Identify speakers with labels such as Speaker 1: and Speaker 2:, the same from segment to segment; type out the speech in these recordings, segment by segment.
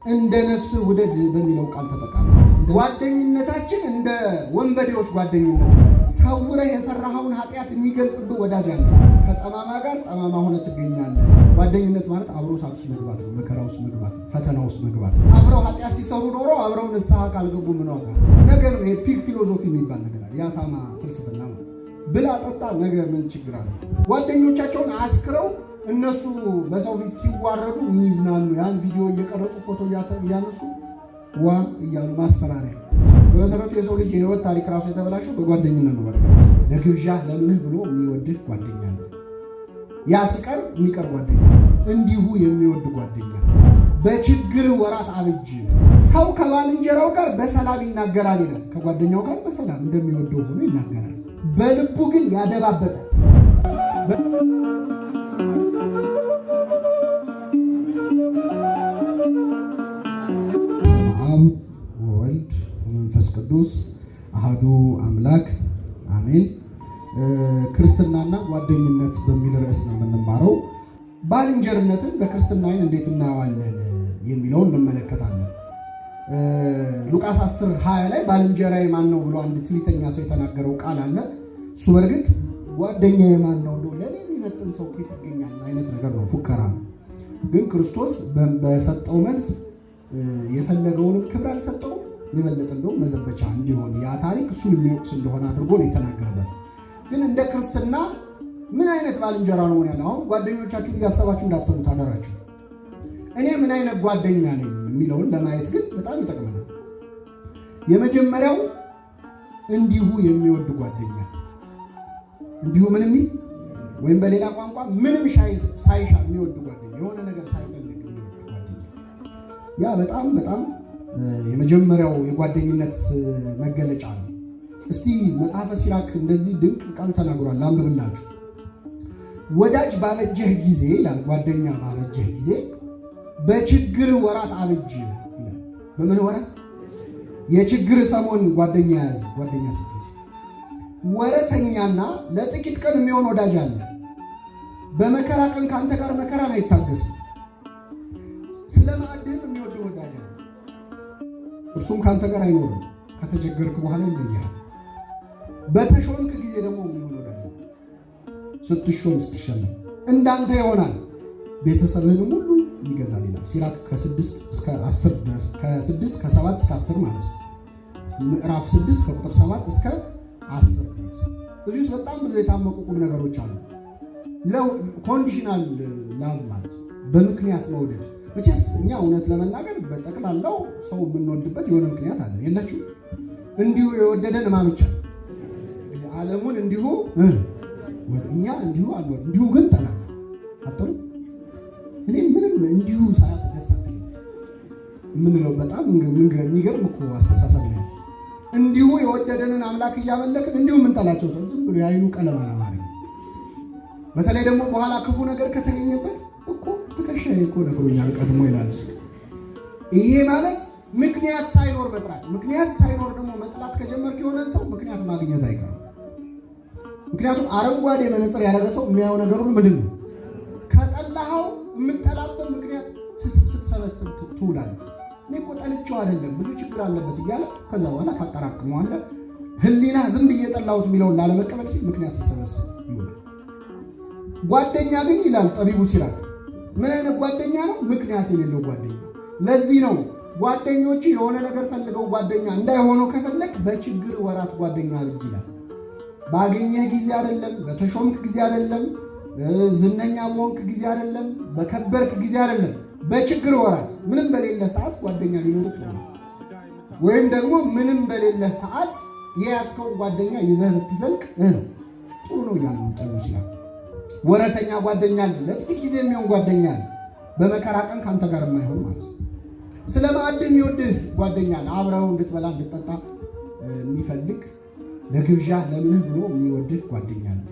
Speaker 1: እንደ ነፍስ ውደድ በሚለው ቃል ተጠቃሚ ጓደኝነታችን እንደ ወንበዴዎች ጓደኝነት ሰውረህ የሰራኸውን ኃጢአት የሚገልጽብህ ወዳጅ አለ። ከጠማማ ጋር ጠማማ ሆነህ ትገኛለህ። ጓደኝነት ማለት አብሮ እሳት ውስጥ መግባት ነው፣ መከራ ውስጥ መግባት፣ ፈተና ውስጥ መግባት። አብረው ኃጢአት ሲሰሩ ኖሮ አብረው ንስሐ ካልገቡ ምን ዋጋ ነገር ነው። የፒግ ፊሎዞፊ የሚባል ነገር አለ። የአሳማ ፍልስፍና ነው። ብላ ጠጣ ነገር ምን ችግር አለ? ጓደኞቻቸውን አስክረው እነሱ በሰው ፊት ሲዋረዱ የሚዝናኑ ያን ቪዲዮ እየቀረጹ ፎቶ እያነሱ ዋ እያሉ ማስፈራሪያ። በመሰረቱ የሰው ልጅ የህይወት ታሪክ ራሱ የተበላሸው በጓደኝነት ነው። በቃ ለግብዣ ለምንህ ብሎ የሚወድህ ጓደኛ ነው። ያ ሲቀር የሚቀር ጓደኛ፣ እንዲሁ የሚወድ ጓደኛ። በችግር ወራት አብጅ። ሰው ከባልንጀራው ጋር በሰላም ይናገራል ይላል። ከጓደኛው ጋር በሰላም እንደሚወደው ሆኖ ይናገራል። በልቡ ግን ያደባበታል። አብ ወወልድ ወመንፈስ ቅዱስ አሐዱ አምላክ አሜን። ክርስትናና ጓደኝነት በሚል ርዕስ ነው የምንማረው። ባልንጀርነትን በክርስትና ዓይን እንዴት እናየዋለን የሚለውን እንመለከታለን። ሉቃስ 10:20 ላይ ባልንጀራዬ ማን ነው ብሎ አንድ ትዕቢተኛ ሰው የተናገረው ቃል አለ። እሱ በእርግጥ ጓደኛዬ ማን ነው ብሎ ለኔ የሚመጥን ሰው ከየት ይገኛል አይነት ነገር ነው፣ ፉከራ ነው። ግን ክርስቶስ በሰጠው መልስ የፈለገውንም ክብር አልሰጠውም። የበለጠ እንደውም መዘበቻ እንዲሆን ያ ታሪክ እሱን የሚወቅስ እንደሆነ አድርጎ ነው የተናገረበት። ግን እንደ ክርስትና ምን አይነት ባልንጀራ ነው ያለው? አሁን ጓደኞቻችሁ እያሰባችሁ እንዳትሰሩት አደራችሁ። እኔ ምን አይነት ጓደኛ ነኝ የሚለውን ለማየት ግን በጣም ይጠቅመናል። የመጀመሪያው እንዲሁ የሚወድ ጓደኛ፣ እንዲሁ ምንም ወይም በሌላ ቋንቋ ምንም ሳይሻ የሚወድ ጓደኛ፣ የሆነ ነገር ሳይፈልግ የሚወድ ጓደኛ። ያ በጣም በጣም የመጀመሪያው የጓደኝነት መገለጫ ነው። እስቲ መጽሐፈ ሲራክ እንደዚህ ድንቅ ቃል ተናግሯል። ላንብብላችሁ። ወዳጅ ባበጀህ ጊዜ ይላል፣ ጓደኛ ባበጀህ ጊዜ በችግር ወራት አብጅ ይላል። በምን ወራት? የችግር ሰሞን ጓደኛ ያዝ። ጓደኛ ስትይዝ ወረተኛና ለጥቂት ቀን የሚሆን ወዳጅ አለ። በመከራ ቀን ከአንተ ጋር መከራን አይታገስም። ስለ ማዕድህም የሚወድ ወዳጅ አለ። እርሱም ከአንተ ጋር አይኖርም። ከተቸገርክ በኋላ ይለያል። በተሾምክ ጊዜ ደግሞ የሚሆን ወዳጅ አለ። ስትሾም ስትሸለም እንዳንተ ይሆናል። ቤተሰብህንም ሁሉ ይገዛል ይላል ሲራክ ከ6 እስከ 10 ድረስ ከ7 እስከ 10 ማለት ነው። ምዕራፍ 6 ከቁጥር 7 እስከ 10 ድረስ። እዚህ ውስጥ በጣም ብዙ የታመቁ ቁም ነገሮች አሉ። ኮንዲሽናል ላቭ ማለት በምክንያት መውደድ። መቼስ እኛ እውነት ለመናገር በጠቅላላው ሰው የምንወድበት የሆነ ምክንያት አለ። የላችሁ? እንዲሁ የወደደን ማምቻ ዓለሙን እንዲሁ እኛ እንዲሁ አልወድ እንዲሁ ግን ጠላ አጥሩ እኔ ምንም እንዲሁ ሰዓት ደስ አትልም የምንለው በጣም የሚገርም እኮ አስተሳሰብ ነው። እንዲሁ የወደደንን አምላክ እያመለክን እንዲሁ የምንጠላቸው ሰው ዝም ብሎ ያዩ ቀለም አላማረኝ። በተለይ ደግሞ በኋላ ክፉ ነገር ከተገኘበት እኮ ትከሻዬ እኮ ነግሮኛል ቀድሞ ይላል። ይሄ ማለት ምክንያት ሳይኖር መጥላት። ምክንያት ሳይኖር ደግሞ መጥላት ከጀመርክ የሆነ ሰው ምክንያት ማግኘት አይቀርም። ምክንያቱም አረንጓዴ መነጽር ያደረገ ሰው የሚያየው ነገር ሁሉ ምንድን ነው? ከጠላኸው የምጠላበት ምክንያት ስትሰበስብ ትውላለህ። እኔ እኮ ጠልቼው አይደለም ብዙ ችግር አለበት እያለ ከዛ በኋላ ታጠራቅመዋለህ። ህሊና ዝም ብዬ ጠላሁት የሚለውን ላለመቀበል ሲል ምክንያት ሲሰበስብ ይውላል። ጓደኛ ግን ይላል ጠቢቡ ሲራክ ምን አይነት ጓደኛ ነው? ምክንያት የሌለው ጓደኛ። ለዚህ ነው ጓደኞች የሆነ ነገር ፈልገው ጓደኛ እንዳይሆኑ ከፈለክ በችግር ወራት ጓደኛ አብጅ ይላል። ባገኘህ ጊዜ አይደለም፣ በተሾምክ ጊዜ አይደለም፣ ዝነኛ በሆንክ ጊዜ አይደለም፣ በከበርክ ጊዜ አይደለም፣ በችግር ወራት ምንም በሌለ ሰዓት ጓደኛ ሊኖር ይችላል። ወይም ደግሞ ምንም በሌለ ሰዓት የያዝከውን ጓደኛ ይዘህ ብትዘልቅ ጥሩ ነው እያሉ ጠሉ ሲላል። ወረተኛ ጓደኛ አለ፣ ለጥቂት ጊዜ የሚሆን ጓደኛ አለ፣ በመከራ ቀን ከአንተ ጋር የማይሆን ማለት ነው። ስለ ማዕድ የሚወድህ ጓደኛ አለ፣ አብረው እንድትበላ እንድትጠጣ የሚፈልግ ለግብዣ ለምንህ ብሎ የሚወድህ ጓደኛ አለ።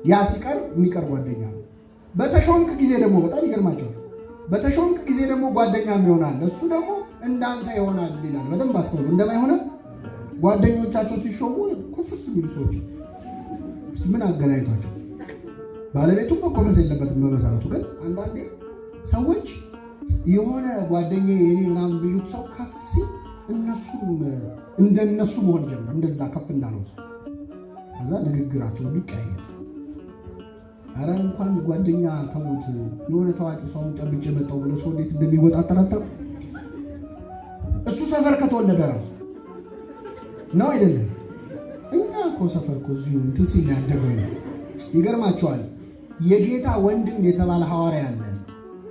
Speaker 1: ያ ሲቀር የሚቀር ጓደኛ ነው። በተሾምክ ጊዜ ደግሞ በጣም ይገርማቸዋል። በተሾምክ ጊዜ ደግሞ ጓደኛ ይሆናል፣ እሱ ደግሞ እንዳንተ ይሆናል ይላል። በደንብ አስተውሉ። እንደማይሆነ ጓደኞቻቸው ሲሾሙ ኩፍስ የሚሉ ሰዎች እስቲ ምን አገናኝቷቸው? ባለቤቱ መኮፈስ የለበትም በመሰረቱ። ግን አንዳንዴ ሰዎች የሆነ ጓደኛዬ የኔ ምናምን ቢሉት ሰው ከፍ ሲል እነሱም እንደነሱ መሆን ጀመረ። እንደዛ ከፍ እንዳለው ከዛ ንግግራቸው ሊቀያየር። ኧረ እንኳን ጓደኛ ተውት፣ የሆነ ታዋቂ ሰውን ጨብጬ መጣሁ ብሎ ሰው እንዴት እንደሚወጣ አጠራጠሩ። እሱ ሰፈር ከተወለደ ራሱ ነው አይደለም። እኛ እኮ ሰፈር እኮ እዚሁ እንትን ሲል ያደገው ነው። ይገርማቸዋል። የጌታ ወንድም የተባለ ሐዋርያ አለ፣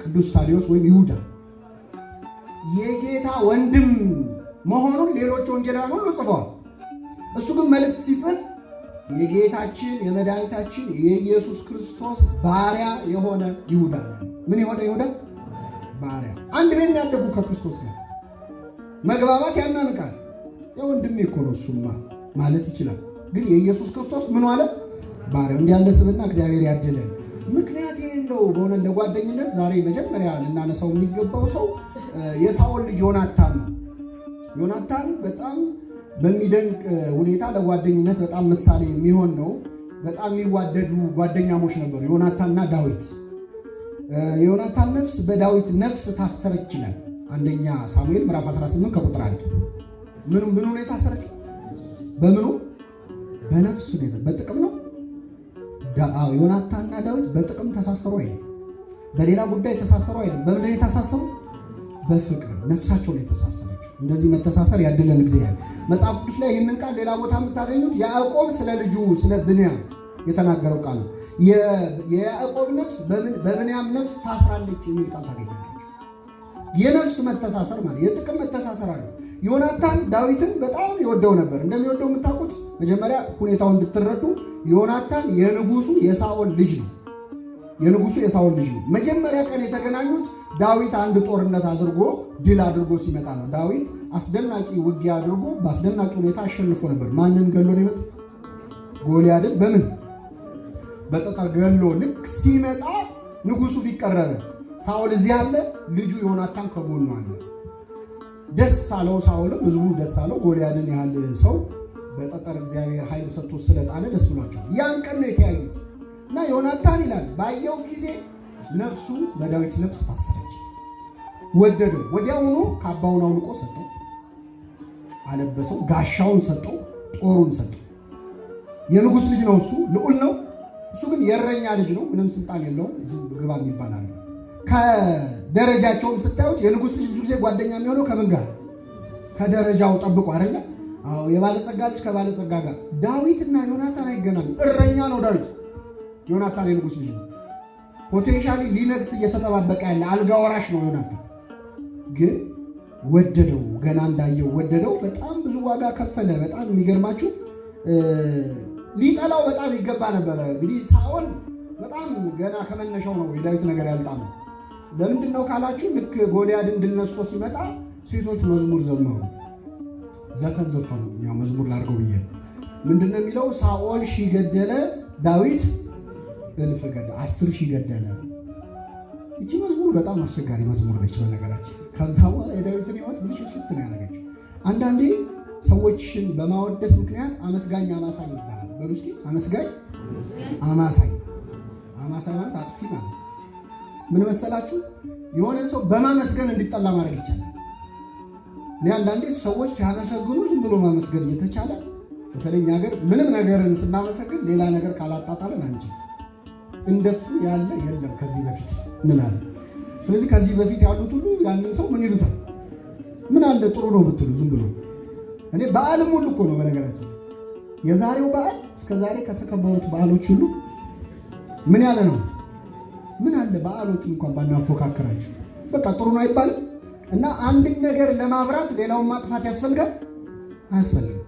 Speaker 1: ቅዱስ ታዲዮስ ወይም ይሁዳ። የጌታ ወንድም መሆኑን ሌሎች ወንጌላውያን ሁሉ ጽፈዋል። እሱ ግን መልእክት ሲጽፍ የጌታችን የመድኃኒታችን የኢየሱስ ክርስቶስ ባሪያ የሆነ ይሁዳ ነው። ምን የሆነ ይሁዳ? ባሪያ። አንድ ቤት ያደጉ ከክርስቶስ ጋር መግባባት ያናንቃል። የወንድሜ እኮ ነው እሱማ ማለት ይችላል። ግን የኢየሱስ ክርስቶስ ምን አለ? ባሪያው። እንዲያለ ስብዕና እግዚአብሔር ያድለን። ምክንያት የሌለው በሆነ ለጓደኝነት ዛሬ መጀመሪያ ልናነሳው የሚገባው ሰው የሳኦል ልጅ ዮናታን ነው። ዮናታን በጣም በሚደንቅ ሁኔታ ለጓደኝነት በጣም ምሳሌ የሚሆን ነው። በጣም የሚዋደዱ ጓደኛሞች ነበሩ ዮናታንና ዳዊት። የዮናታን ነፍስ በዳዊት ነፍስ ታሰረች ይላል አንደኛ ሳሙኤል ምዕራፍ 18 ከቁጥር 1። ምኑ ነው የታሰረችው? በምኑ? በነፍሱ ነው። በጥቅም ነው። ዮናታንና ዳዊት በጥቅም ተሳሰሩ አይደል? በሌላ ጉዳይ ተሳሰሩ አይደል? በምንድን ነው የተሳሰሩ? በፍቅር ነፍሳቸው ነው የተሳሰረችው። እንደዚህ መተሳሰር ያድለን እግዚአብሔር። መጽሐፍ ቅዱስ ላይ ይህንን ቃል ሌላ ቦታ የምታገኙት ያዕቆብ ስለ ልጁ ስለ ብንያም የተናገረው ቃል ነው። የያዕቆብ ነፍስ በብንያም ነፍስ ታስራለች የሚል ቃል ታገኛላችሁ። የነፍስ መተሳሰር ማለት የጥቅም መተሳሰር አለ። ዮናታን ዳዊትን በጣም ይወደው ነበር። እንደሚወደው የምታውቁት መጀመሪያ ሁኔታውን እንድትረዱ፣ ዮናታን የንጉሱ የሳኦል ልጅ ነው። የንጉሱ የሳኦል ልጅ ነው። መጀመሪያ ቀን የተገናኙት ዳዊት አንድ ጦርነት አድርጎ ድል አድርጎ ሲመጣ ነው። ዳዊት አስደናቂ ውጊያ አድርጎ በአስደናቂ ሁኔታ አሸንፎ ነበር። ማንን ገሎ ነው የመጣው? ጎልያድን። በምን? በጠጠር ገሎ። ልክ ሲመጣ ንጉሱ ቢቀረበ ሳኦል እዚህ አለ፣ ልጁ ዮናታን ከጎኑ አለ። ደስ አለው ሳኦልም፣ ህዝቡ ደስ አለው። ጎልያድን ያህል ሰው በጠጠር እግዚአብሔር ኃይል ሰጥቶ ስለጣለ ደስ ብሏቸዋል። ያን ቀን ነው የተያዩት እና ዮናታን ይላል ባየው ጊዜ ነፍሱ በዳዊት ነፍስ ታሰረች፣ ወደደው። ወዲያውኑ ካባውን አውልቆ ሰጠው፣ አለበሰው፣ ጋሻውን ሰጠው፣ ጦሩን ሰጠው። የንጉሥ ልጅ ነው እሱ፣ ልዑል ነው። እሱ ግን የእረኛ ልጅ ነው፣ ምንም ስልጣን የለውም። ግባ የሚባል አለ። ከደረጃቸውም ስታዩት የንጉሥ ልጅ ብዙ ጊዜ ጓደኛ የሚሆነው ከምን ጋር? ከደረጃው ጠብቆ አይደለ? አዎ፣ የባለጸጋ ልጅ ከባለጸጋ ጋር። ዳዊትና ዮናታን አይገናኙ። እረኛ ነው ዳዊት፣ ዮናታን የንጉሥ ልጅ ነው። ፖቴንሻሊ ሊነግስ እየተጠባበቀ ያለ አልጋ ወራሽ ነው ዮናታን። ግን ወደደው፣ ገና እንዳየው ወደደው። በጣም ብዙ ዋጋ ከፈለ። በጣም የሚገርማችሁ ሊጠላው በጣም ይገባ ነበረ። እንግዲህ ሳኦል በጣም ገና ከመነሻው ነው የዳዊት ነገር ያልጣመው። ለምንድን ነው ካላችሁ፣ ልክ ጎልያድን ድል ነስቶ ሲመጣ ሴቶች መዝሙር ዘመሩ፣ ዘፈን ዘፈኑ። ያው መዝሙር ላድርገው ብዬ ምንድን ነው የሚለው? ሳኦል ሺህ ገደለ፣ ዳዊት እልፍ ገደለ፣ 10 ሺህ ገደለ። እቺ መዝሙር በጣም አስቸጋሪ መዝሙር ነች በነገራችን። ከዛ በኋላ የዳዊትን ሕይወት ብልሽ ሽት ነው ያደረገችው። አንዳንዴ ሰዎችን በማወደስ ምክንያት አመስጋኝ አማሳኝ ይባላል። በሩሲ አመስጋኝ አማሳኝ። አማሳኝ ማለት አጥፊ ማለት ምን መሰላችሁ? የሆነ ሰው በማመስገን እንዲጠላ ማድረግ ይቻላል። እኔ አንዳንዴ ሰዎች ሲያመሰግኑ ዝም ብሎ ማመስገን እየተቻለ፣ በተለይ ሀገር ምንም ነገርን ስናመሰግን ሌላ ነገር ካላጣጣለን አንችል። እንደሱ ያለ የለም ከዚህ በፊት ምን አለ። ስለዚህ ከዚህ በፊት ያሉት ሁሉ ያንን ሰው ምን ይሉታል? ምን አለ ጥሩ ነው ብትሉ ዝም ብሎ። እኔ በዓልም ሁሉ እኮ ነው በነገራችን የዛሬው በዓል እስከ ዛሬ ከተከበሩት በዓሎች ሁሉ ምን ያለ ነው? ምን አለ በዓሎቹ እንኳን ባናፎካከራቸው በቃ ጥሩ ነው አይባልም። እና አንድን ነገር ለማብራት ሌላውን ማጥፋት ያስፈልጋል? አያስፈልግም።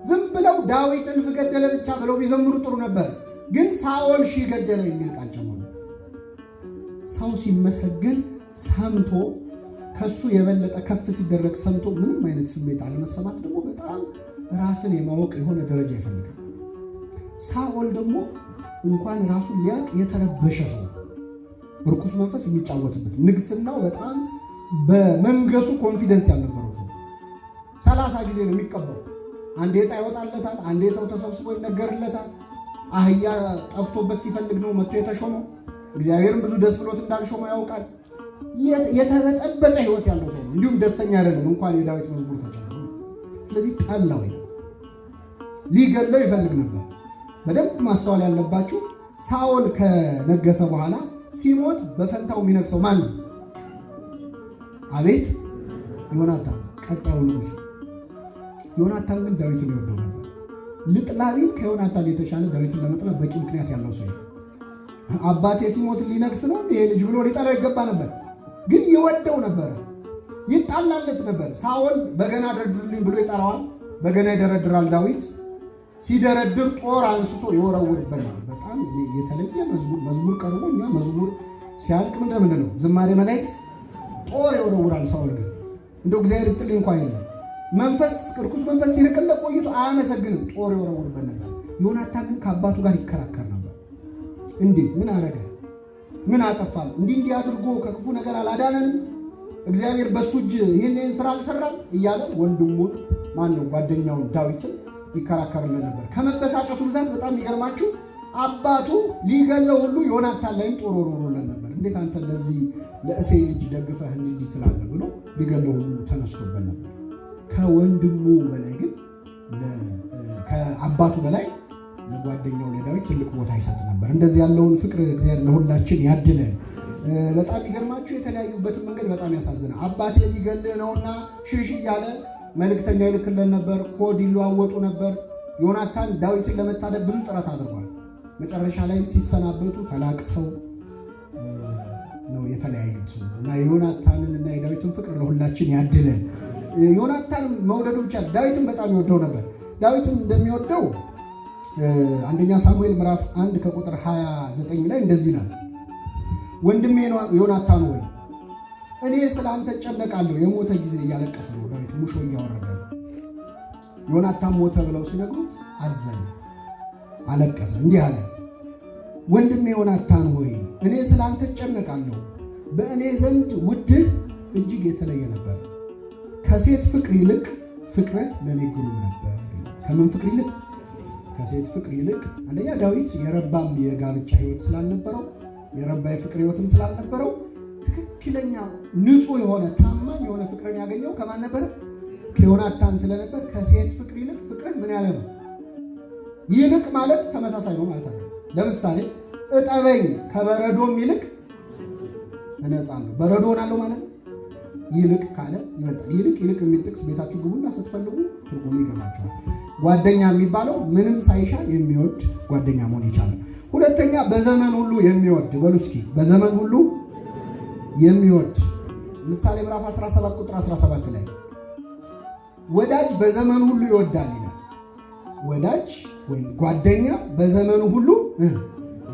Speaker 1: ዝም ብለው ዳዊት እልፍ ገደለ ብቻ ብለው ቢዘምሩ ጥሩ ነበር። ግን ሳኦል ሺህ ገደለ የሚል ቃል ጨመሩ። ሰው ሲመሰገን ሰምቶ ከሱ የበለጠ ከፍ ሲደረግ ሰምቶ ምንም አይነት ስሜት አለመሰማት ደግሞ በጣም ራስን የማወቅ የሆነ ደረጃ ይፈልጋል። ሳኦል ደግሞ እንኳን ራሱን ሊያውቅ የተረበሸ ሰው፣ ርኩስ መንፈስ የሚጫወትበት፣ ንግስናው በጣም በመንገሱ ኮንፊደንስ ያልነበረው ሰው 30 ጊዜ ነው የሚቀበው። አንዴ ዕጣ ይወጣለታል፣ አንዴ ሰው ተሰብስቦ ይነገርለታል። አህያ ጠፍቶበት ሲፈልግ ነው መጥቶ የተሾመው። እግዚአብሔርም ብዙ ደስ ብሎት እንዳልሾመው ያውቃል። የተበጠበጠ ህይወት ያለው ሰው ነው። እንዲሁም ደስተኛ አይደለም እንኳን የዳዊት መዝሙር ተጨምሮ። ስለዚህ ጠላው፣ ሊገለው ይፈልግ ነበር። በደንብ ማስተዋል ያለባችሁ ሳኦል ከነገሰ በኋላ ሲሞት በፈንታው የሚነግሰው ማን ነው? አቤት ዮናታን፣ ቀጣዩ ንጉሥ። ዮናታን ግን ዳዊትን ይወደው ነበር። ልጥላቢን ከዮናታን የተሻለ ዳዊትን ለመጥላት በቂ ምክንያት ያለው ሰው። አባቴ ሲሞት ሊነግስ ነው ይሄ ልጅ ብሎ ሊጠላው ይገባ ነበር፣ ግን ይወደው ነበር፣ ይጣላለት ነበር። ሳኦል በገና ደርድርልኝ ብሎ ይጠራዋል፣ በገና ይደረድራል። ዳዊት ሲደረድር ጦር አንስቶ ይወረውርበት ነው። በጣም የተለየ መዝሙር ቀርቦ እኛ መዝሙር ሲያልቅ ምንድን ነው ዝማሬ መላእክት ጦር ይወረውራል። ሳኦል ግን እንደው እግዚአብሔር ይስጥልኝ እንኳን የለም መንፈስ ቅዱስ መንፈስ ሲርቅለት ቆይቶ አያመሰግንም፣ ጦር ይወረውርበት ነበር። ዮናታን ግን ከአባቱ ጋር ይከራከር ነበር። እንዴት? ምን አረገ? ምን አጠፋል? እንዲህ አድርጎ ከክፉ ነገር አላዳነንም? እግዚአብሔር በሱ እጅ ይህንን ስራ አልሰራም እያለ ወንድሙን ማነው ጓደኛውን ዳዊትን ይከራከርልን ነበር። ከመበሳጨቱ ብዛት በጣም የሚገርማችሁ አባቱ ሊገለው ሁሉ ዮናታን ላይም ጦር ወርውሮለት ነበር። እንዴት አንተ ለዚህ ለእሴይ ልጅ ደግፈህ እንዲህ ትላለህ ብሎ ሊገለው ሁሉ ተነስቶበት ነበር። ከወንድሙ በላይ ግን ከአባቱ በላይ ለጓደኛው ለዳዊት ትልቅ ቦታ ይሰጥ ነበር። እንደዚህ ያለውን ፍቅር እግዚአብሔር ለሁላችን ያድለን። በጣም ይገርማችሁ የተለያዩበትን መንገድ በጣም ያሳዝናል። አባቴ ሊገልህ ነውና ሽሽ እያለ መልእክተኛ ይልክልን ነበር። ኮድ ይለዋወጡ ነበር። ዮናታን ዳዊትን ለመታደግ ብዙ ጥረት አድርጓል። መጨረሻ ላይም ሲሰናበቱ ተላቅሰው ነው የተለያዩት። እና የዮናታንን እና የዳዊትን ፍቅር ለሁላችን ያድለን። ዮናታን መውደዱ ብቻ ዳዊትን በጣም ይወደው ነበር። ዳዊትን እንደሚወደው አንደኛ ሳሙኤል ምዕራፍ 1 ከቁጥር 29 ላይ እንደዚህ ነው። ወንድሜ ዮናታን ሆይ እኔ ስለ አንተ እጨነቃለሁ። የሞተ ጊዜ እያለቀሰ ነው ዳዊት፣ ሙሾ እያወረደ ነው። ዮናታን ሞተ ብለው ሲነግሩት አዘነ፣ አለቀሰ፣ እንዲህ አለ፣ ወንድሜ ዮናታን ሆይ እኔ ስለ አንተ እጨነቃለሁ። በእኔ ዘንድ ውድህ እጅግ የተለየ ነበር። ከሴት ፍቅር ይልቅ ፍቅርህ ለእኔ ግሩም ነበር። ከምን ፍቅር ይልቅ? ከሴት ፍቅር ይልቅ። አንደኛ ዳዊት የረባም የጋብቻ ህይወት ስላልነበረው፣ የረባ የፍቅር ህይወትም ስላልነበረው ትክክለኛ ንጹህ የሆነ ታማኝ የሆነ ፍቅርን ያገኘው ከማን ነበር? ከዮናታን ስለነበር ከሴት ፍቅር ይልቅ ፍቅርን ምን ያለ ነው? ይልቅ ማለት ተመሳሳይ ነው ማለት ነው። ለምሳሌ እጠበኝ ከበረዶም ይልቅ እነጻለሁ፣ በረዶ ሆናለሁ ማለት ይልቅ ካለ ይመጣል። ይልቅ የሚል ጥቅስ ቤታችሁ ግቡና ስትፈልጉ ትርጉሙ ይገባችኋል። ጓደኛ የሚባለው ምንም ሳይሻ የሚወድ ጓደኛ መሆን ይቻላል። ሁለተኛ በዘመን ሁሉ የሚወድ በሉ እስኪ፣ በዘመን ሁሉ የሚወድ ምሳሌ ምዕራፍ 17 ቁጥር 17 ላይ ወዳጅ በዘመኑ ሁሉ ይወዳል ይላል። ወዳጅ ወይም ጓደኛ በዘመኑ ሁሉ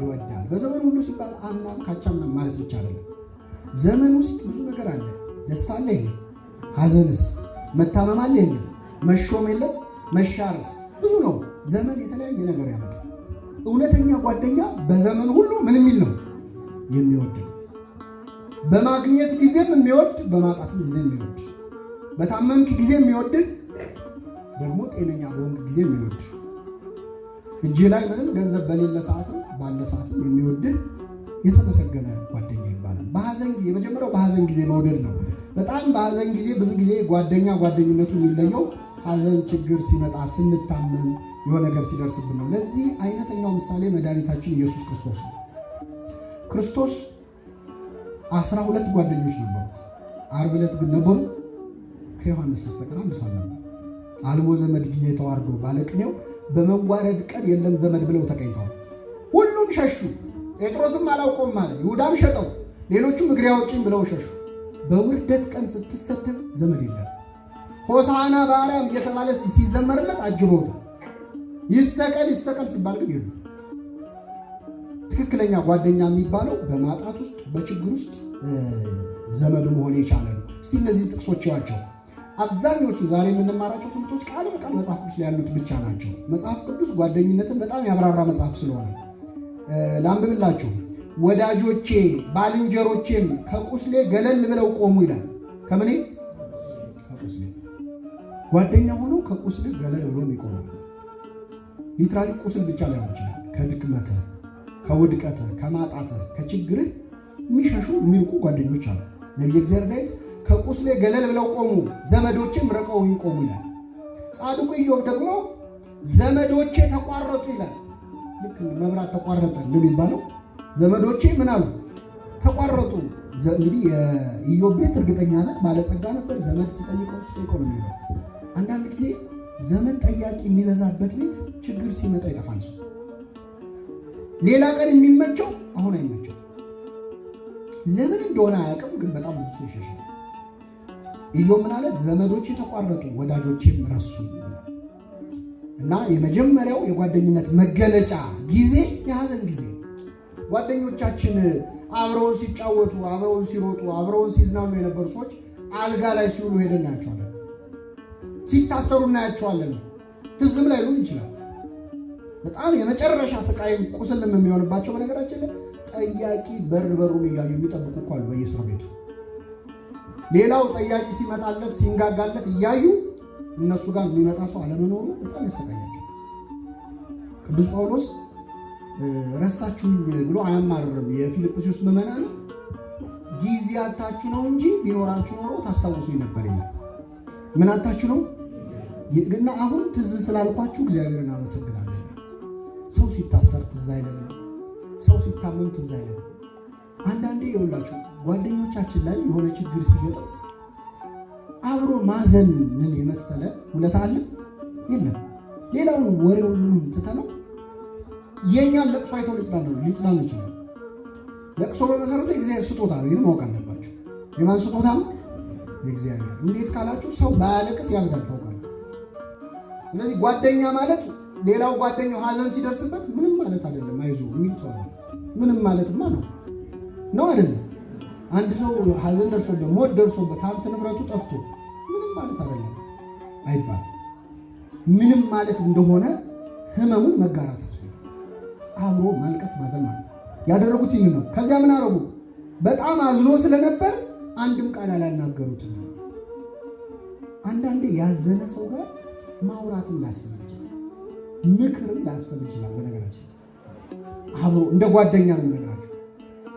Speaker 1: ይወዳል። በዘመኑ ሁሉ ሲባል አምናም ካቻምናም ማለት ብቻ አይደለም። ዘመን ውስጥ ብዙ ነገር አለ። ደስታ አለ የለም? ሐዘንስ? መታመም አለ የለም? መሾም የለም? መሻርስ? ብዙ ነው። ዘመን የተለያየ ነገር ያመጣል። እውነተኛ ጓደኛ በዘመን ሁሉ ምን የሚል ነው? የሚወድ ነው። በማግኘት ጊዜም የሚወድ፣ በማጣትም ጊዜ የሚወድ፣ በታመምክ ጊዜ የሚወድህ፣ ደግሞ ጤነኛ በሆንክ ጊዜ የሚወድ፣ እጅ ላይ ምንም ገንዘብ በሌለ ሰዓትም ባለ ሰዓትም የሚወድህ የተመሰገነ ጓደኛ ይባላል። በሐዘን ጊዜ የመጀመሪያው በሐዘን ጊዜ መውደድ ነው። በጣም በሐዘን ጊዜ ብዙ ጊዜ ጓደኝነቱ የሚለየው ሐዘን ችግር ሲመጣ ስንታመም የሆነ ነገር ሲደርስብን ነው። ለዚህ አይነተኛው ምሳሌ መድኃኒታችን ኢየሱስ ክርስቶስ ነው። ክርስቶስ 12 ጓደኞች ነበሩት። ዓርብ ዕለት ግን ነበሩ ከዮሐንስ በስተቀር አንድ ሰው ነበር። አልቦ ዘመድ ጊዜ ተዋርዶ ባለቅኔው በመዋረድ ቀን የለም ዘመድ ብለው ተቀኝተዋል። ሁሉም ሸሹ። ጴጥሮስም አላውቀውም ማለት፣ ይሁዳም ሸጠው፣ ሌሎቹም እግሬ አውጪኝ ብለው ሸሹ። በውርደት ቀን ስትሰደብ ዘመድ የለም። ሆሳዕና በአርያም እየተባለ ሲዘመርለት አጅበውታል። ይሰቀል ሲባል ግን የለም። ትክክለኛ ጓደኛ የሚባለው በማጣት ውስጥ በችግር ውስጥ ዘመድ መሆን የቻለ ነው። እስቲ እነዚህ ጥቅሶች ያቸው። አብዛኞቹ ዛሬ የምንማራቸው ትምህርቶች ቃል በቃል መጽሐፍ ቅዱስ ላይ ያሉት ብቻ ናቸው። መጽሐፍ ቅዱስ ጓደኝነትን በጣም ያብራራ መጽሐፍ ስለሆነ ላንብብላችሁ። ወዳጆቼ ባልንጀሮቼም ከቁስሌ ገለል ብለው ቆሙ ይላል። ከምኔ? ከቁስሌ። ጓደኛ ሆኖ ከቁስሌ ገለል ብሎ ይቆማል። ሊትራሊ ቁስል ብቻ ላይሆን ይችላል። ከድክመትህ፣ ከውድቀትህ፣ ከማጣትህ፣ ከችግርህ የሚሸሹ የሚርቁ ጓደኞች አሉ። ነቢየ እግዚአብሔር ዳዊት ከቁስሌ ገለል ብለው ቆሙ፣ ዘመዶቼም ርቀውኝ ቆሙ ይላል። ጻድቁ ኢዮብ ደግሞ ዘመዶቼ ተቋረጡ ይላል። ልክ መብራት ተቋረጠ እንደሚባለው ዘመዶቼ ምን አሉ? ተቋረጡ። እንግዲህ የኢዮብ ቤት እርግጠኛ ነን ባለጸጋ ነበር። ዘመድ ሲጠይቀው ነው የሚለው። አንዳንድ ጊዜ ዘመን ጠያቂ የሚበዛበት ቤት ችግር ሲመጣ ይጠፋል። ሌላ ቀን የሚመቸው አሁን አይመቸው። ለምን እንደሆነ አያውቅም፣ ግን በጣም ብዙ ይሸሻል። ኢዮብ ምን አለ? ዘመዶቼ ተቋረጡ፣ ወዳጆቼም ረሱኝ። እና የመጀመሪያው የጓደኝነት መገለጫ ጊዜ የሐዘን ጊዜ። ጓደኞቻችን አብረውን ሲጫወቱ፣ አብረውን ሲሮጡ፣ አብረውን ሲዝናኑ የነበሩ ሰዎች አልጋ ላይ ሲውሉ ሄደን እናያቸዋለን። ሲታሰሩ እናያቸዋለን። ትዝም ላይ ሊሆን ይችላል። በጣም የመጨረሻ ስቃይም ቁስልም የሚሆንባቸው በነገራችን ላይ ጠያቂ በሩን እያዩ የሚጠብቁ እኮ አሉ በየእስር ቤቱ። ሌላው ጠያቂ ሲመጣለት ሲንጋጋለት እያዩ እነሱ ጋር የሚመጣ ሰው አለመኖሩ በጣም ያሰቃያቸው። ቅዱስ ጳውሎስ ረሳችሁኝ ብሎ አያማርርም። የፊልጵስዩስ ምዕመናን ጊዜ አታችሁ ነው እንጂ ቢኖራችሁ ኖሮ ታስታውሱኝ ነበር ይላል። ምን አታችሁ ነው? እና አሁን ትዝ ስላልኳችሁ እግዚአብሔርን አመሰግናለሁ። ሰው ሲታሰር ትዝ አይለንም፣ ሰው ሲታመም ትዝ አይለንም። አንዳንዴ ይኸውላችሁ ጓደኞቻችን ላይ የሆነ ችግር ሲገጥም አብሮ ማዘንን የመሰለ ውለታ አለ የለም። ሌላውን ወሬውን ትተነው የኛን ለቅሶ አይተው ሊጽናኑ ይችላል። ለቅሶ በመሰረቱ የእግዚአብሔር ስጦታ ነው። ይህን ማወቅ አለባቸው። የማን ስጦታ ነው? የእግዚአብሔር። እንዴት ካላችሁ ሰው ባያለቅስ ያብዳል፣ ታውቃለህ። ስለዚህ ጓደኛ ማለት ሌላው ጓደኛው ሀዘን ሲደርስበት ምንም ማለት አይደለም አይዞህ የሚል ሰው ነው። ምንም ማለትማ ነው አይደለም። አንድ ሰው ሀዘን ደርሶበት ሞት ደርሶበት ሀብት ንብረቱ ጠፍቶ ምንም ማለት አይደለም አይባል። ምንም ማለት እንደሆነ ህመሙን መጋራት ያስፈልጋል። አብሮ ማልቀስ ማዘን ማለት ያደረጉት ይህን ነው። ከዚያ ምን አደረጉ? በጣም አዝኖ ስለነበር አንድም ቃል አላናገሩትም። አንዳንዴ ያዘነ ሰው ጋር ማውራትም ላያስፈልግ ይችላል፣ ምክርም ላያስፈልግ ይችላል። በነገራችን አብሮ እንደ ጓደኛ ነው ነገራቸው።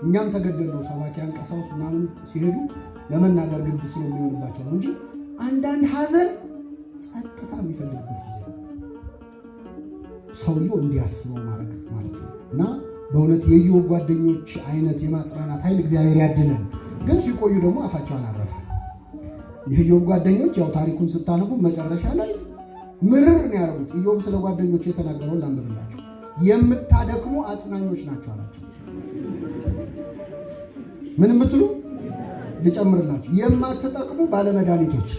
Speaker 1: እኛም ተገደለው ሰባኪያን ቀሳውስት ምናምን ሲሄዱ ለመናገር ግድ ስለሚሆንባቸው ነው እንጂ አንዳንድ ሀዘን ጸጥታ የሚፈልግበት ጊዜ ሰውየው እንዲያስበው ማድረግ ማለት ነው። እና በእውነት የኢዮብ ጓደኞች አይነት የማጽናናት ኃይል እግዚአብሔር ያድነን። ግን ሲቆዩ ደግሞ አፋቸው አላረፈ። የኢዮብ ጓደኞች ያው ታሪኩን ስታነቡ መጨረሻ ላይ ምርር ነው ያደረጉት። ኢዮብ ስለ ጓደኞቹ የተናገረውን ላንብብላችሁ። የምታደክሙ አጽናኞች ናቸው አላቸው። ምን የምትሉ ልጨምርላችሁ፣ የማትጠቅሙ ባለመድኃኒቶች፣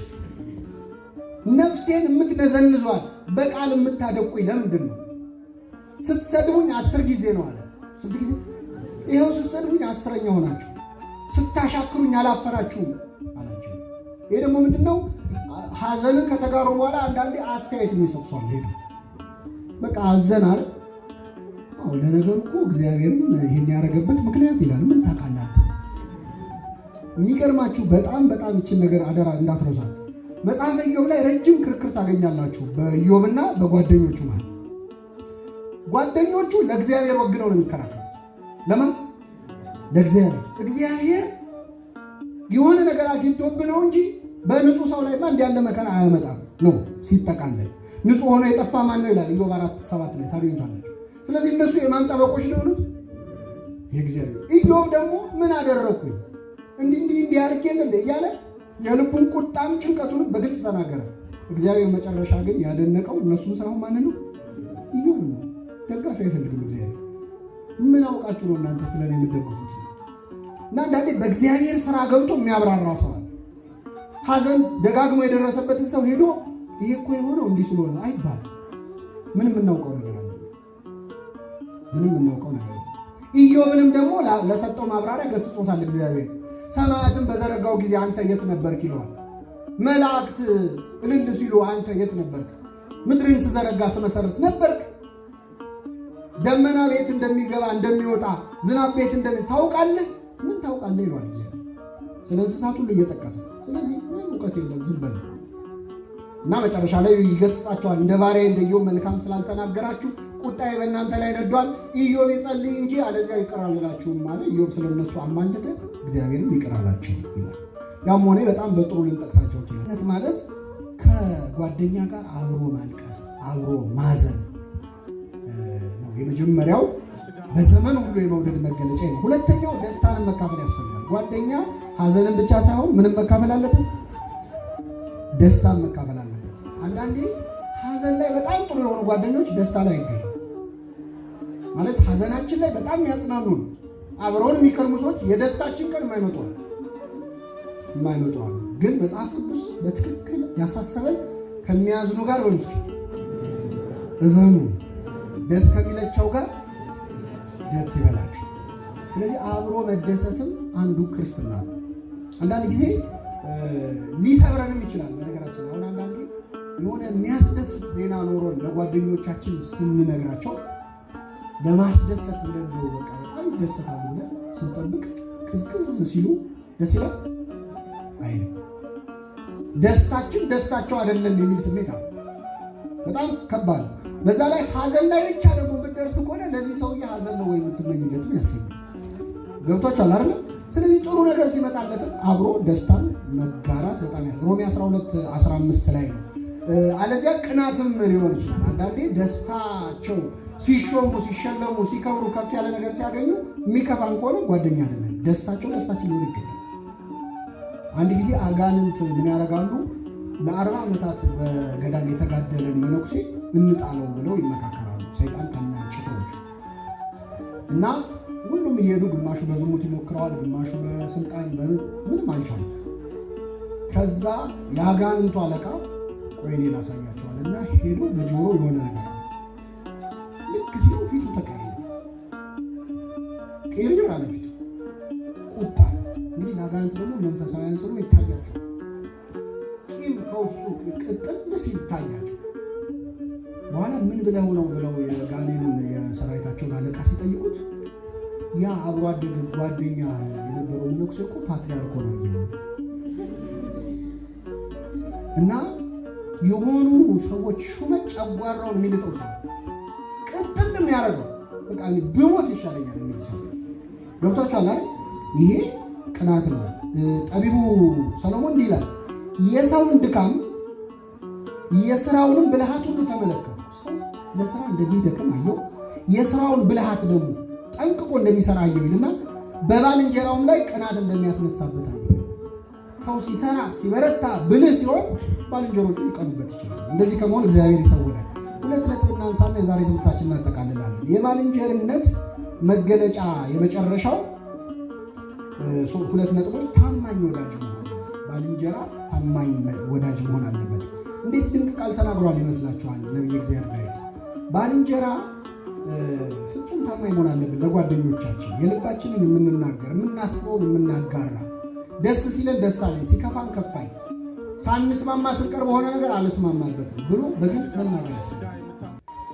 Speaker 1: ነፍሴን የምትነዘንዟት በቃል የምታደቁኝ ለምንድን ነው? ስትሰድቡኝ 10 ጊዜ ነው አለ። ስንት ጊዜ? ይኸው ስትሰድቡኝ 10ኛ ሆናችሁ፣ ስታሻክሩኝ አላፈራችሁም አላቸው። ይሄ ደግሞ ምንድን ነው? ሀዘንን ከተጋሩ በኋላ አንዳንዴ አስተያየት የሚሰጥሷል። ሄዱ በቃ አዘናል። አዎ ለነገሩ እኮ እግዚአብሔርም ይሄን ያደረገበት ምክንያት ይላል። ምን ታውቃለህ? የሚገርማችሁ በጣም ይችን ነገር አደራ እንዳትረሷት። መጽሐፈ ኢዮብ ላይ ረጅም ክርክር ታገኛላችሁ በኢዮብና በጓደኞቹ ማለት። ጓደኞቹ ለእግዚአብሔር ወግነው ነው የሚከራከሩት። ለምን? ለእግዚአብሔር። እግዚአብሔር የሆነ ነገር አግኝቶብህ ነው እንጂ በንጹህ ሰው ላይማ እንዲያለ መከራ አያመጣም ነው ሲጠቃለል። ንጹህ ሆኖ የጠፋ ማን ነው ይላል ኢዮብ 4:7 ላይ ታገኙታላችሁ። ስለዚህ እነሱ የማን ጠበቆች ነው የሆኑት? የእግዚአብሔር። ኢዮብ ደግሞ ምን አደረኩኝ እንዲህ አድርጌ እንደ እያለ የልቡን ቁጣም ጭንቀቱን በግልጽ ተናገረ። እግዚአብሔር መጨረሻ ግን ያደነቀው እነሱን ሳይሆን ማንን ነው? ኢዮብ ነው። ደጋፊ አይፈልግም እግዚአብሔር። ምን አውቃችሁ ነው እናንተ ስለኔ የምትደግፉት? እና አንዳንዴ በእግዚአብሔር ስራ ገብቶ የሚያብራራ ሰው አለ። ሀዘን ደጋግሞ የደረሰበትን ሰው ሄዶ ይሄ እኮ የሆነው እንዲህ ስለሆነ አይባልም። ምንም የምናውቀው ነገር አለ። ምንም የምናውቀው ነገር አለ። ኢዮብንም ደግሞ ለሰጠው ማብራሪያ ገስጾታል እግዚአብሔር። ሰማያትን በዘረጋው ጊዜ አንተ የት ነበርክ ይለዋል። መላእክት እልል ሲሉ አንተ የት ነበርክ? ምድርን ስዘረጋ ስመሰረት ነበርክ? ደመና ቤት እንደሚገባ እንደሚወጣ ዝናብ ቤት ታውቃለህ? ምን ታውቃለህ ይለዋል እግዚአብሔር። ስለ እንስሳት ሁሉ እየጠቀሰ ስለዚህ ምንም እውቀት የለም ዝም በል እና መጨረሻ ላይ ይገስጻቸዋል። እንደ ባሪያ እንደ ኢዮብ መልካም ስላልተናገራችሁ ቁጣዬ በእናንተ ላይ ነዷል፣ ኢዮብ ይጸልይ እንጂ አለዚያ ይቅር አልላችሁም ማለት ኢዮብ ስለነሱ አማለደ፣ እግዚአብሔርም ይቅር አላቸው ይላል። ያም ሆነ በጣም በጥሩ ልንጠቅሳቸው ይችላል። ማለት ከጓደኛ ጋር አብሮ ማልቀስ አብሮ ማዘን ነው የመጀመሪያው በዘመን ሁሉ የመውደድ መገለጫ ነው። ሁለተኛው ደስታን መካፈል ያስፈልጋል። ጓደኛ ሀዘንን ብቻ ሳይሆን ምንም መካፈል አለበት፣ ደስታን መካፈል አለበት። አንዳንዴ ሀዘን ላይ በጣም ጥሩ የሆኑ ጓደኞች ደስታ ላይ ይገኛሉ። ማለት ሀዘናችን ላይ በጣም ያጽናኑን አብረውን የሚከርሙ ሰዎች የደስታችን ቀን የማይመጡ አሉ። ግን መጽሐፍ ቅዱስ በትክክል ያሳሰበን ከሚያዝኑ ጋር በሉት እዘኑ፣ ደስ ከሚለቸው ጋር ደስ ይበላችሁ። ስለዚህ አብሮ መደሰትም አንዱ ክርስትና ነው። አንዳንድ ጊዜ ሊሰብረንም ይችላል። በነገራችን አሁን አንዳንዴ የሆነ የሚያስደስት ዜና ኖሮን ለጓደኞቻችን ስንነግራቸው ለማስደሰት ብለን ነው በቃ በጣም ይደሰታሉ ብለን ስንጠብቅ ቅዝቅዝ ሲሉ ደስ ይላል አይደል? ደስታችን ደስታቸው አይደለም የሚል ስሜት አለ። በጣም ከባድ ነው። በዛ ላይ ሀዘን ላይ ብቻ ደግሞ ብትደርስ ከሆነ ለዚህ ሰውዬ ሀዘን ነው ወይ የምትመኝለትም ያሰኛል። ገብቷችኋል አይደል? ስለዚህ ጥሩ ነገር ሲመጣለትም አብሮ ደስታን መጋራት በጣም ሮሜ 12:15 ላይ ነው። አለዚያ ቅናትም ሊሆን ይችላል። አንዳንዴ ደስታቸው ሲሾሙ፣ ሲሸለሙ፣ ሲከብሩ፣ ከፍ ያለ ነገር ሲያገኙ የሚከፋን ከሆነ ጓደኛ አይደለም። ደስታችን ሊሆን ይገባል። አንድ ጊዜ አጋንንት ምን ያደርጋሉ? ለ40 ዓመታት በገዳም የተጋደለን መነኩሴ እንጣለው ብለው ይመካከራሉ። ሰይጣን ከና ጭፍሮቹ እና ሁሉም እየሄዱ ግማሹ በዝሙት ይሞክረዋል፣ ግማሹ በስልጣን ምንም አልቻሉት። ከዛ የአጋንንቱ አለቃ ቆይኔ ላሳያቸዋል እና ሄዶ በጆሮ የሆነ ነገር ልክ ሲሉ ፊቱ ተቀየረ። ቅይር አለ ፊቱ ቁጣ። እንግዲህ ለአጋንንት ደግሞ መንፈሳውያን ስሉ ይታያቸው ቂም ከውስጡ ቅጥል ሲል ይታያቸው። በኋላ ምን ብለው ነው ብለው የጋኔኑን የሰራዊታቸውን አለቃ ሲጠይቁት ያ አብሮ አደግ ጓደኛ የነበረው መነኩሴ እኮ ፓትርያርክ ነው እና የሆኑ ሰዎች ሹመት ጨጓራውን የሚልጠው ሰው ቅጥል የሚያደርገው በቃ ብሞት ይሻለኛል የሚል ሰው ገብቷችኋል አይደል? ይሄ ቅናት ነው። ጠቢቡ ሰሎሞን እንዲህ ይላል፣ የሰውን ድካም የስራውንም ብልሃት ሁሉ ተመለከቱ። ሰው ለስራ እንደሚደክም አየው፣ የስራውን ብልሃት ደግሞ ጠንቅቆ እንደሚሰራ አየው ይልና በባልንጀራውም ላይ ቅናት እንደሚያስነሳበት አየው። ሰው ሲሰራ ሲበረታ ብልህ ሲሆን ባልንጀሮቹ ይቀኑበት ይችላል። እንደዚህ ከመሆን እግዚአብሔር ይሰውራል። ሁለት ነጥብ እናንሳና የዛሬ ትምህርታችን እናጠቃልላለን። የባልንጀርነት መገለጫ የመጨረሻው ሁለት ነጥቦች ታማኝ ወዳጅ መሆን። ባልንጀራ ታማኝ ወዳጅ መሆን አለበት። እንዴት ድንቅ ቃል ተናግሯል ይመስላችኋል ነቢየ እግዚአብሔር ዳዊት? ባልንጀራ ፍጹም ታማኝ መሆን አለብን። ለጓደኞቻችን የልባችንን የምንናገር የምናስበውን የምናጋራ፣ ደስ ሲለን ደስ አለኝ፣ ሲከፋን ከፋኝ፣ ሳንስማማ ስንቀር በሆነ ነገር አልስማማበትም ብሎ በግልጽ መናገር ያስፈልጋል።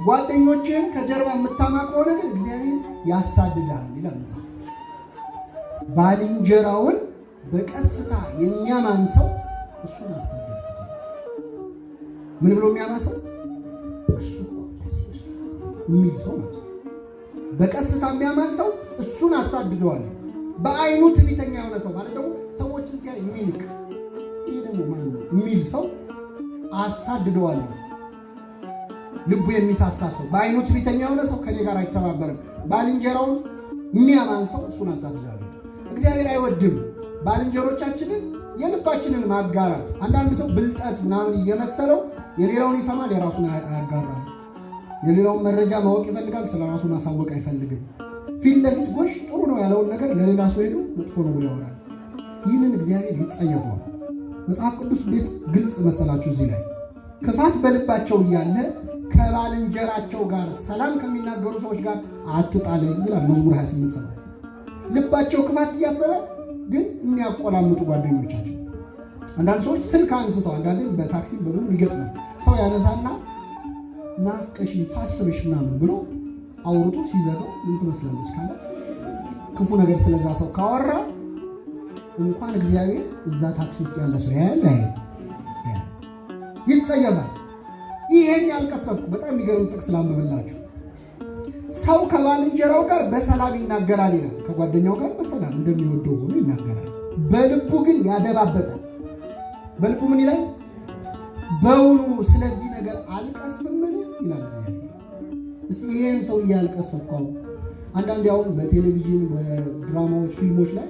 Speaker 1: ጓደኞችን ከጀርባ የምታማ ከሆነ ግን እግዚአብሔር ያሳድዳል ይላል መጽሐፍ። ባልንጀራውን በቀስታ የሚያማን ሰው እሱን አሳድዳል። ምን ብሎ የሚያማ ሰው? እሱ የሚል ሰው ማለት ነው። በቀስታ የሚያማን ሰው እሱን አሳድደዋል። በአይኑ ትዕቢተኛ የሆነ ሰው ማለት ደግሞ ሰዎችን ሲያይ የሚንቅ ይህ ደግሞ ማን ነው የሚል ሰው አሳድደዋል። ልቡ የሚሳሳ ሰው፣ በአይኑ ትዕቢተኛ የሆነ ሰው ከኔ ጋር አይተባበርም። ባልንጀራውን የሚያማን ሰው እሱን አሳድዳለሁ። እግዚአብሔር አይወድም ባልንጀሮቻችንን የልባችንን ማጋራት። አንዳንድ ሰው ብልጠት ምናምን እየመሰለው የሌላውን ይሰማል፣ የራሱን አያጋራል። የሌላውን መረጃ ማወቅ ይፈልጋል፣ ስለ ራሱ ማሳወቅ አይፈልግም። ፊት ለፊት ጎሽ ጥሩ ነው ያለውን ነገር ለሌላ ሰው ሄዶ መጥፎ ነው ብሎ ያወራል። ይህንን እግዚአብሔር ይጸየፈዋል። መጽሐፍ ቅዱስ እንዴት ግልጽ መሰላችሁ? እዚህ ላይ ክፋት በልባቸው እያለ ከባልንጀራቸው ጋር ሰላም ከሚናገሩ ሰዎች ጋር አትጣለኝ ይላል መዝሙር 28:7። ልባቸው ክፋት እያሰበ ግን የሚያቆላምጡ ጓደኞቻቸው። አንዳንድ ሰዎች ስልክ አንስተው አንዳንዴ በታክሲ በምን ይገጥማል። ሰው ያነሳና ናፍቀሽኝ ሳስብሽ ምናምን ብሎ አውርቶ ሲዘጋው ምን ትመስላለች ካለ ክፉ ነገር ስለዛ ሰው ካወራ እንኳን እግዚአብሔር እዛ ታክሲ ውስጥ ያለ ሰው ያያል ይጸየፋል። ይሄን ያልቀሰብኩ በጣም የሚገርም ጥቅስ ላንብብላችሁ። ሰው ከባልንጀራው ጋር በሰላም ይናገራል ይላል። ከጓደኛው ጋር በሰላም እንደሚወደው ሆኖ ይናገራል። በልቡ ግን ያደባበታል። በልቡ ምን ይላል? በውኑ ስለዚህ ነገር አልቀስፍምን ይላል። እስቲ ይሄን ሰው ያልቀሰፍከው አንዳንድ ያው በቴሌቪዥን በድራማዎች ፊልሞች ላይ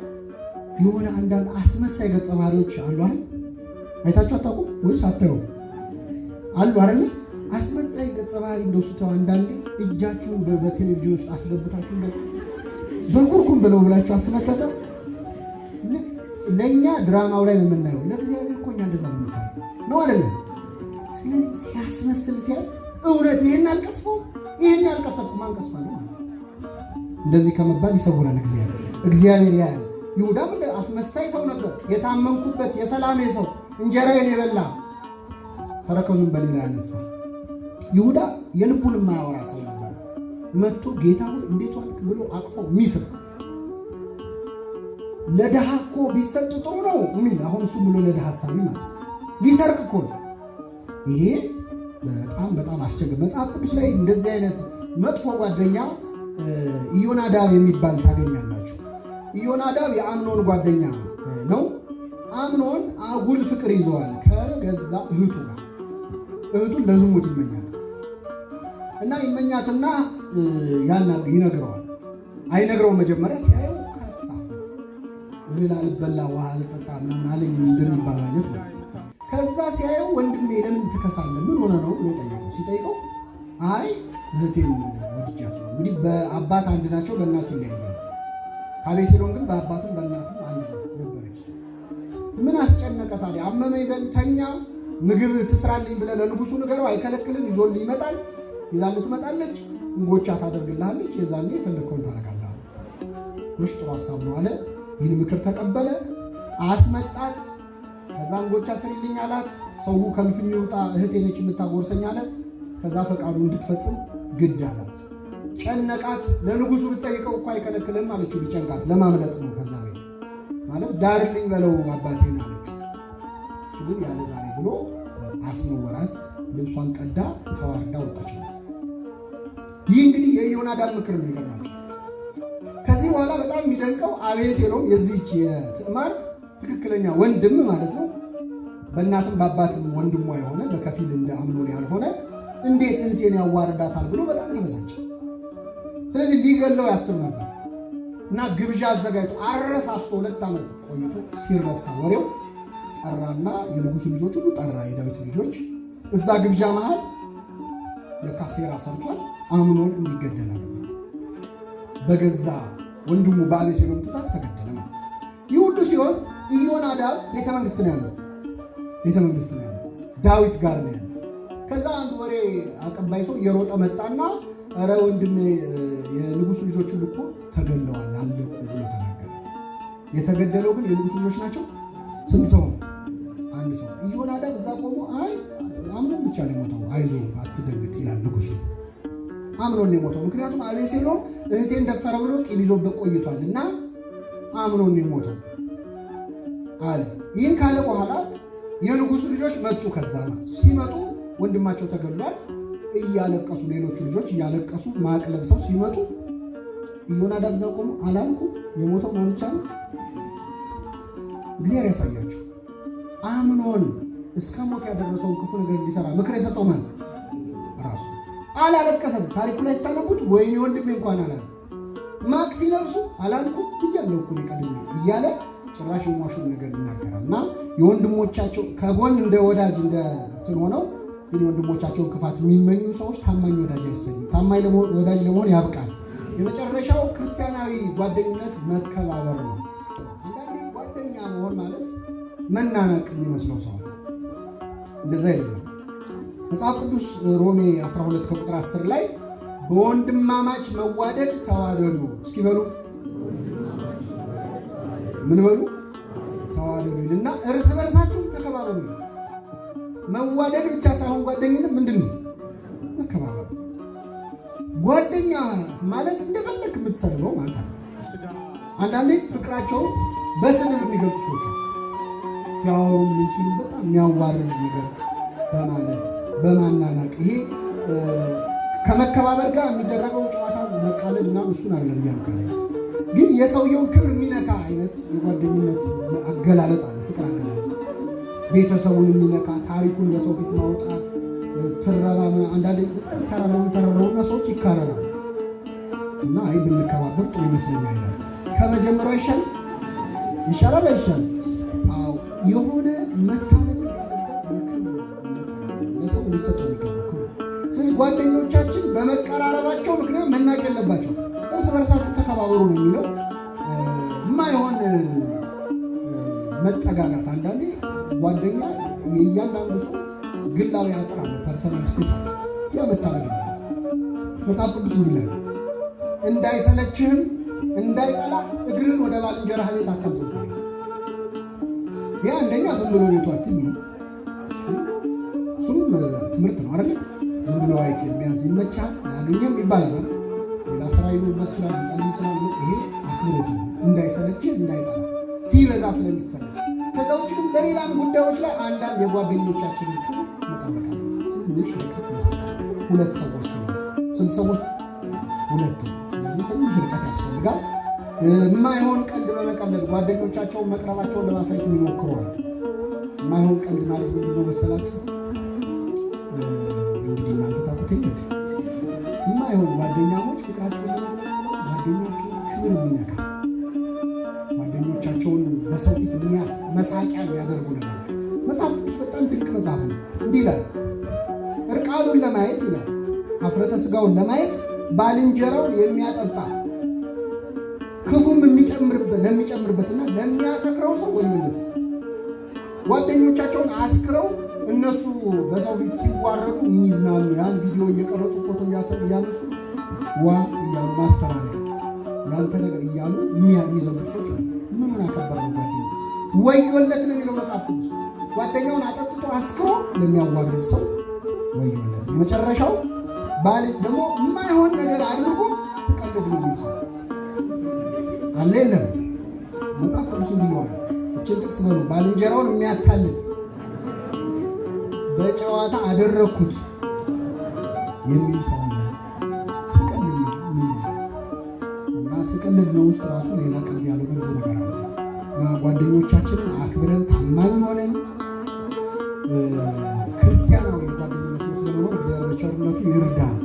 Speaker 1: የሆነ አንዳንድ አስመሳይ ገጸ ባህሪዎች አሉ አይደል? አይታችሁ አታውቁም ወይስ አታዩ? አሉ አይደል? አስመሳይ ገጸ ባህሪ እንደሱ አንዳንዴ እጃችሁን በቴሌቪዥን ውስጥ አስገብታችሁ እንደው በኩርኩም ብለው ብላችሁ አስመጣጣ ለኛ ድራማው ላይ ነው የምናየው። ለእግዚአብሔር እኮ እኛ እንደዛ ነው አይደል? ስለዚህ ሲያስመስል ሲያል እውነት ይሄን አልቀስፈው ይሄን ያልቀሰፍኩ ማን ቀስፋለሁ? እንደዚህ ከመባል ይሰውራል እግዚአብሔር ያያል። ይሁዳም እንደ አስመሳይ ሰው ነበር። የታመንኩበት የሰላሜ ሰው እንጀራዬን የበላ ተረከዙን በሌላ ያነሳ ይሁዳ የልቡን የማያወራ ሰው ነበር። መጥቶ ጌታውን እንዴት ዋልክ ብሎ አቅፎ ሚስር ለድሃ እኮ ቢሰጥ ጥሩ ነው የሚል አሁን እሱ ብሎ ለድሃ ሀሳቢ ማለት ሊሰርቅ እኮ ነው። ይሄ በጣም በጣም አስቸጋሪ መጽሐፍ ቅዱስ ላይ እንደዚህ አይነት መጥፎ ጓደኛ ኢዮናዳብ የሚባል ታገኛላችሁ። ኢዮናዳብ የአምኖን ጓደኛ ነው። አምኖን አጉል ፍቅር ይዘዋል ከገዛ እህቱ ጋር። እህቱን ለዝሙት ይመኛል እና ይመኛትና ይነግረዋል። አይነግረውም። መጀመሪያ ሲያየው ከሳበት እህል አልበላ ውሃ አልጠጣ ምናምን አለኝ እንደሚባል አይነት ነው። ከዛ ሲያየው ወንድሜ ለምን ትከሳለህ? ምን ሆነ ነው ብሎ ጠየቀው። ሲጠይቀው አይ እህቴን ወድጃት ነው። እንግዲህ በአባት አንድ ናቸው፣ በእናት ይለያያሉ። አቤሴሎም ግን በአባትም በእናትም አንድ ነበረች። ምን አስጨነቀ ታዲያ? አመመኝ በል ተኛ፣ ምግብ ትስራልኝ ብለህ ለንጉሱ ንገረው፣ አይከለክልም። ይዞልህ ይመጣል፣ ይዛልህ ትመጣለች፣ እንጎቻ ታደርግልሃለች። የዛኔ የፈለግከውን ታደርጋለህ። ውሽ ጥሩ ሀሳብ ነው አለ። ይህን ምክር ተቀበለ፣ አስመጣት። ከዛ እንጎቻ ስሪልኝ አላት። ሰው ከልፍኝ ይውጣ፣ እህቴ ነች የምታጎርሰኝ አለ። ከዛ ፈቃዱ እንድትፈጽም ግድ አላት። ጨነቃት። ለንጉሱ ብትጠይቀው እኮ አይከለክልም አለችው። ቢጨንቃት ለማምለጥ ነው ከዛ ቤት ማለት ዳርልኝ በለው አባቴን አለች። እሱ ግን ያለ ዛሬ ብሎ አስነወራት። ልብሷን ቀዳ ተዋርዳ ወጣች። ይህ እንግዲህ የኢዮናዳብ ምክር ነው። ይገርማል። ከዚህ በኋላ በጣም የሚደንቀው አቤሴሎም የዚህች የትዕማር ትክክለኛ ወንድም ማለት ነው፣ በእናትም በአባትም ወንድሟ የሆነ በከፊል እንደ አምኖን ያልሆነ እንዴት እህቴን ያዋርዳታል ብሎ በጣም ተበሳጨ። ስለዚህ ሊገለው ያስብ ነበር እና ግብዣ አዘጋጅቶ አረሳስቶ 2 ዓመት ቆይቶ ሲረሳ ወሬው ጠራና የንጉሱ ልጆች ሁሉ ጠራ፣ የዳዊት ልጆች። እዛ ግብዣ መሃል ለካ ሴራ ሰርቷል። አምኖን እንዲገደል በገዛ ወንድሙ በአቤሴሎም ትእዛዝ ተገደለ ማለት። ይህ ሁሉ ሲሆን ኢዮናዳብ ቤተ መንግስት ነው ያለው፣ ዳዊት ጋር ነው ያለው። ከዛ አንድ ወሬ አቀባይ ሰው እየሮጠ መጣና ኧረ ወንድሜ የንጉሱ ልጆች ሁሉ እኮ ተገለዋል አለቁ ብሎ ተናገረ። የተገደለው ግን የንጉሱ ልጆች ናቸው። ስንት ሰው? አንድ ሰው። ኢዮናዳብ እዛ ቆሞ አይ አምኖን ብቻ ነው የሞተው፣ አይዞህ አትደንግጥ ይላል ንጉሱ። አምኖን ነው የሞተው፣ ምክንያቱም አቤሴሎም እህቴን ደፈረ ብሎ ቂም ይዞበት ቆይቷል እና አምኖን ነው የሞተው አለ። ይህን ካለ በኋላ የንጉሱ ልጆች መጡ። ከዛ ሲመጡ ወንድማቸው ተገሏል እያለቀሱ፣ ሌሎቹ ልጆች እያለቀሱ ማቅ ለብሰው ሲመጡ ኢዮናዳብ እዛ ቆሞ አላልኩ የሞተው ማን ብቻ ነው? እግዚአብሔር ያሳያችሁ። አምኖን እስከ ሞት ያደረሰውን ክፉ ነገር እንዲሰራ ምክር የሰጠው ማን? ራሱ። አላለቀሰም። ታሪኩ ላይ ስታነቡት ወይኔ ወንድሜ እንኳን አላለ። ማቅ ሲለብሱ አላልኩ እያለው እኮ ቀድሜ እያለ ጭራሽ የሟሹን ነገር ይናገራል። እና የወንድሞቻቸው ከጎን እንደ ወዳጅ እንደ እንትን ሆነው ግን የወንድሞቻቸውን ክፋት የሚመኙ ሰዎች ታማኝ ወዳጅ አይሰኙም። ታማኝ ወዳጅ ለመሆን ያብቃል። የመጨረሻው ክርስቲያናዊ ጓደኝነት መከባበር ነው። አንዳንዴ ጓደኛ መሆን ማለት መናነቅ የሚመስለው ሰው እንደዛ አይደለም። መጽሐፍ ቅዱስ ሮሜ 12 ከቁጥር 10 ላይ በወንድማማች መዋደድ ተዋደዱ። እስኪ በሉ ምን በሉ? ተዋደዱ ይልና እርስ በርሳችሁ ተከባበሩ። መዋደድ ብቻ ሳይሆን ጓደኝነት ምንድን ነው? መከባበር። ጓደኛ ማለት እንደፈለክ የምትሰድበው ማለት ነው። አንዳንዴ ፍቅራቸው በስድብ የሚገልጹ ሰዎች ሲያወሩ ምን ሲሉ በጣም የሚያዋርድ ነገር በማለት በማናናቅ ይሄ ከመከባበር ጋር የሚደረገው ጨዋታ መቃለድ እና እሱን አይደለም እያልኩ ግን የሰውየውን ክብር የሚነካ አይነት የጓደኝነት አገላለጽ አለ። ፍቅር አገላለጽ ቤተሰቡን የሚነካ ታሪኩን ለሰው ፊት ማውጣት ትረባ አንዳንዴ ተረበውና ሰዎች ይካረራሉ እና አይ ብንከባበር ጥሩ ይመስለኛል ይላል። ከመጀመሪያው ይሻላል አይሻልም? አዎ የሆነ መታለፍ ለሰው ሊሰጠው የሚገባው። ስለዚህ ጓደኞቻችን በመቀራረባቸው ምክንያት መናቅ የለባቸው። እርስ በርሳችሁ ተከባበሩ ነው የሚለው። የማይሆን መጠጋጋት አንዳንዴ ጓደኛ የእያንዳንዱ ሰው ግላዊ አጥር አለ፣ ፐርሰናል ስፔስ አለ። ያ መታለፍ ነው። መጽሐፍ ቅዱስ ይላል እንዳይሰለችህም እንዳይጠላ እግርን ወደ ባልንጀራህ ቤት አታዘውትር። ያ አንደኛ ዝም ብሎ ቤቱ አትኝ ነው። እሱም ትምህርት ነው አይደለም። ዝም ብሎ አይክ የሚያዝ ይመቻል ያገኘም ይባላል። ሌላ ስራ ይኖርበት ይችላል፣ ሊጸልይ ይችላል። ይሄ አክብሮት ነው። እንዳይሰለችህ እንዳይጠላ ሲበዛ ስለሚሰለች። ከዛ ውጭ ግን በሌላም ጉዳዮች ላይ አንዳንድ የጓደኞቻችንን ክብር መጠበቅ አለ። ትንሽ ርቀት መስጠት። ሁለት ሰዎች ነው። ስንት ሰዎች? ሁለት። ስለዚህ ትንሽ ርቀት ያስፈልጋል። የማይሆን ቀልድ በመቀለድ ጓደኞቻቸውን መቅረባቸውን ለማሳየት የሚሞክረዋል። የማይሆን ቀልድ ማለት ምንድን ነው መሰላችሁ? እንግዲህ እናንተ ታውቁት እንግዲህ የማይሆን ጓደኛሞች ፍቅራቸውን ለመግለጽ ጓደኛቸውን ክብር የሚነካ ጓደኞቻቸውን በሰው ፊት መሳቂያ የሚያደርጉ ነገሮች። መጽሐፍ ቅዱስ በጣም ድንቅ መጽሐፍ ነው። እንዲህ ይላል እርቃኑን ለማየት ይላል ኀፍረተ ሥጋውን ለማየት ባልንጀራውን የሚያጠጣ ክፉም ለሚጨምርበትና ለሚያሰክረው ሰው ወዮለት። ጓደኞቻቸውን አስክረው እነሱ በሰው ፊት ሲዋረዱ የሚዝናኑ ያን ቪዲዮ እየቀረጹ ፎቶ እያነሱ ዋ እያሉ ማስተማሪያ ያንተ ነገር እያሉ የሚዘቡት ሰዎች አሉ። ምኑን አከበር ነው ጓደኛ? ወዮለት ነው የሚለው መጽሐፍ ቅዱስ። ጓደኛውን አጠጥቶ አስክሮ ለሚያዋርድ ሰው ወዮለት። የመጨረሻው ባል ደግሞ የማይሆን ነገር አድርጎ ስቀልድ ነው የሚሰው አለ የለም። መጽሐፍ ቅዱስ እንዲለዋል እችን ጥቅስ በሉ ባልንጀራውን የሚያታልል በጨዋታ አደረግኩት የሚል ሰው አለ። ስቀልድ እና ስቀልድ ነው ውስጥ ራሱ ሌላ ቀልድ ያለው ብዙ ነገር አለ። እና ጓደኞቻችንን አክብረን ታማኝ ሆነን ክርስቲያናዊ ጓደኝነት ለመኖር እግዚአብሔር በቸርነቱ ይርዳል።